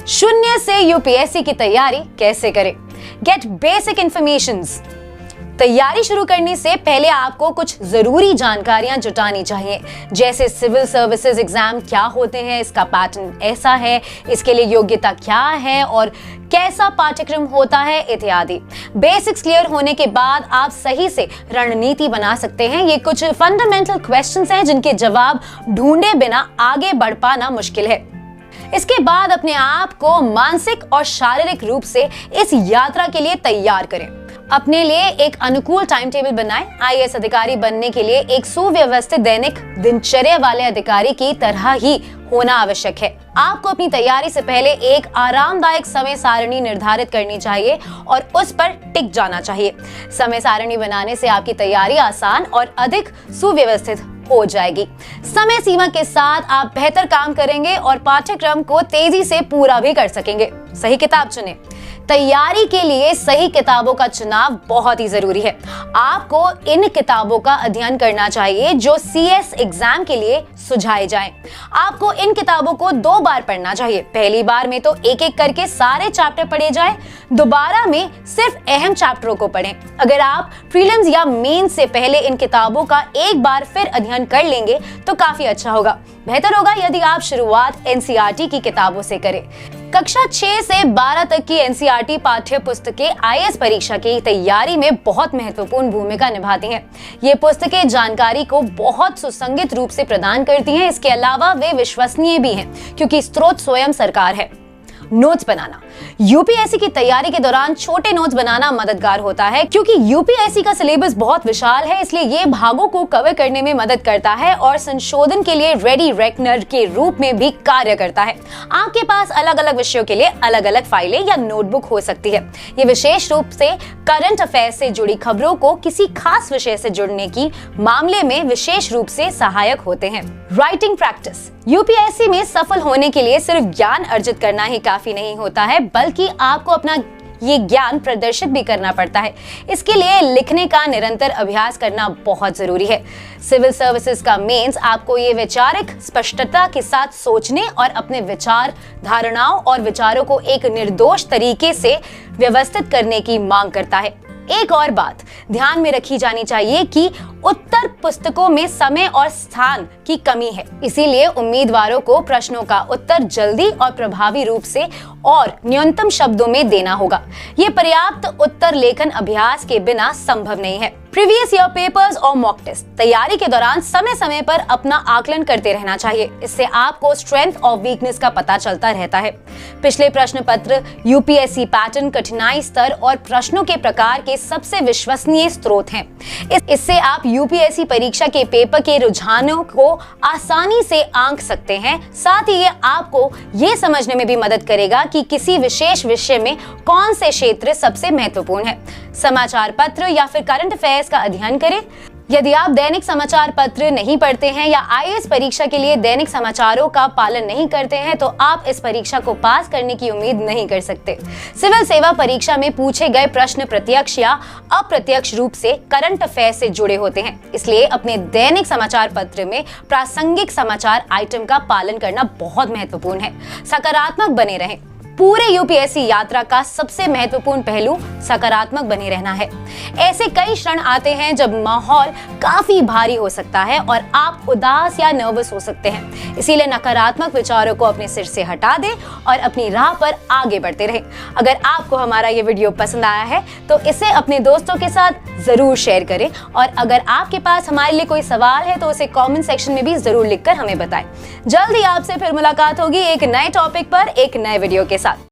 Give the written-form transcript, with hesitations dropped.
शून्य से यूपीएससी की तैयारी कैसे करें? Get basic informations. तैयारी शुरू करने से पहले आपको कुछ जरूरी जानकारियां जुटानी चाहिए, जैसे सिविल सर्विसेज एग्जाम क्या होते हैं, इसका पैटर्न ऐसा है, इसके लिए योग्यता क्या है और कैसा पाठ्यक्रम होता है इत्यादि। बेसिक्स क्लियर होने के बाद आप सही से रणनीति बना सकते हैं। ये कुछ फंडामेंटल क्वेश्चंस हैं जिनके जवाब ढूंढे बिना आगे बढ़ पाना मुश्किल है। इसके बाद अपने आप को मानसिक और शारीरिक रूप से इस यात्रा के लिए तैयार करें। अपने लिए एक अनुकूल टाइम टेबल बनाएं। आईएएस अधिकारी बनने के लिए एक सुव्यवस्थित दैनिक दिनचर्या वाले अधिकारी की तरह ही होना आवश्यक है। आपको अपनी तैयारी से पहले एक आरामदायक समय सारणी निर्धारित करनी चाहिए और उस पर टिक जाना चाहिए। समय सारणी बनाने से आपकी तैयारी आसान और अधिक सुव्यवस्थित हो जाएगी। समय सीमा के साथ आप बेहतर काम करेंगे और पाठ्यक्रम को तेजी से पूरा भी कर सकेंगे। सही किताब चुनें। तैयारी के लिए सही किताबों का चुनाव बहुत ही जरूरी है। आपको इन किताबों का अध्ययन करना चाहिए जो सीएस एग्जाम के लिए सुझाए जाएं। आपको इन किताबों को 2 बार पढ़ना चाहिए। पहली बार में तो एक एक करके सारे चैप्टर पढ़े जाएं, दोबारा में सिर्फ अहम चैप्टरों को पढ़ें। अगर आप प्रीलिम्स या मेंस से पहले इन किताबों का एक बार फिर अध्ययन कर लेंगे तो काफी अच्छा होगा। बेहतर होगा यदि आप शुरुआत एनसीईआरटी की किताबों से करें। कक्षा 6 से 12 तक की एनसीईआरटी पाठ्य पुस्तकें आईएएस परीक्षा की तैयारी में बहुत महत्वपूर्ण भूमिका निभाती हैं। ये पुस्तकें जानकारी को बहुत सुसंगत रूप से प्रदान करती हैं। इसके अलावा वे विश्वसनीय भी हैं क्योंकि स्रोत स्वयं सरकार है। नोट्स बनाना। यूपीएससी की तैयारी के दौरान छोटे नोट्स बनाना मददगार होता है क्योंकि यूपीएससी का सिलेबस बहुत विशाल है, इसलिए ये भागों को कवर करने में मदद करता है और संशोधन के लिए रेडी रेकनर के रूप में भी कार्य करता है। आपके पास अलग अलग विषयों के लिए अलग अलग फाइलें या नोटबुक हो सकती है। ये विशेष रूप से करंट अफेयर्स से जुड़ी खबरों को किसी खास विषय से जुड़ने की मामले में विशेष रूप से सहायक होते हैं। Writing practice. यूपीएससी में सफल होने के लिए सिर्फ ज्ञान अर्जित करना ही काफी नहीं होता है, बल्कि आपको अपना ये ज्ञान प्रदर्शित भी करना पड़ता है। इसके लिए लिखने का निरंतर अभ्यास करना बहुत जरूरी है। सिविल सर्विसेज का मेंस आपको ये वैचारिक स्पष्टता के साथ सोचने और अपने विचार, धारणाओं और विचारों को एक निर्दोष तरीके से व्यवस्थित करने की मांग करता है। एक और बात ध्यान में रखी जानी चाहिए कि उत्तर पुस्तकों में समय और स्थान की कमी है, इसीलिए उम्मीदवारों को प्रश्नों का उत्तर जल्दी और प्रभावी रूप से और न्यूनतम शब्दों में देना होगा। ये पर्याप्त उत्तर लेखन अभ्यास के बिना संभव नहीं है। प्रीवियस ईयर पेपर्स और मॉक टेस्ट। तैयारी के दौरान समय समय पर अपना आकलन करते रहना चाहिए। इससे आपको स्ट्रेंथ और वीकनेस का पता चलता रहता है। पिछले प्रश्न पत्र, यूपीएससी पैटर्न, कठिनाई स्तर और प्रश्नों के प्रकार के सबसे विश्वसनीय स्रोत हैं। इससे आप यूपीएससी परीक्षा के पेपर के रुझानों को आसानी से आंक सकते हैं। साथ ही ये आपको ये समझने में भी मदद करेगा कि किसी विशेष विषय में कौन से क्षेत्र सबसे महत्वपूर्ण है। समाचार पत्र या फिर करंट अफेयर्स का अध्ययन करें। यदि आप दैनिक समाचार पत्र नहीं पढ़ते हैं या आईएएस परीक्षा के लिए दैनिक समाचारों का पालन नहीं करते हैं तो आप इस परीक्षा को पास करने की उम्मीद नहीं कर सकते। सिविल सेवा परीक्षा में पूछे गए प्रश्न प्रत्यक्ष या अप्रत्यक्ष रूप से करंट अफेयर से जुड़े होते हैं, इसलिए अपने दैनिक समाचार पत्र में प्रासंगिक समाचार आइटम का पालन करना बहुत महत्वपूर्ण है। सकारात्मक बने रहें। पूरे यूपीएससी यात्रा का सबसे महत्वपूर्ण पहलू सकारात्मक बने रहना है। ऐसे कई क्षण आते हैं जब माहौल काफी भारी हो सकता है और आप उदास या नर्वस हो सकते हैं। इसीलिए नकारात्मक विचारों को अपने सिर से हटा दें और अपनी राह पर आगे बढ़ते रहें। अगर आपको हमारा ये वीडियो पसंद आया है तो इसे अपने दोस्तों के साथ जरूर शेयर करें और अगर आपके पास हमारे लिए कोई सवाल है तो उसे कमेंट सेक्शन में भी जरूर लिखकर हमें बताएं। जल्द ही आपसे फिर मुलाकात होगी एक नए टॉपिक पर एक नए वीडियो के साथ।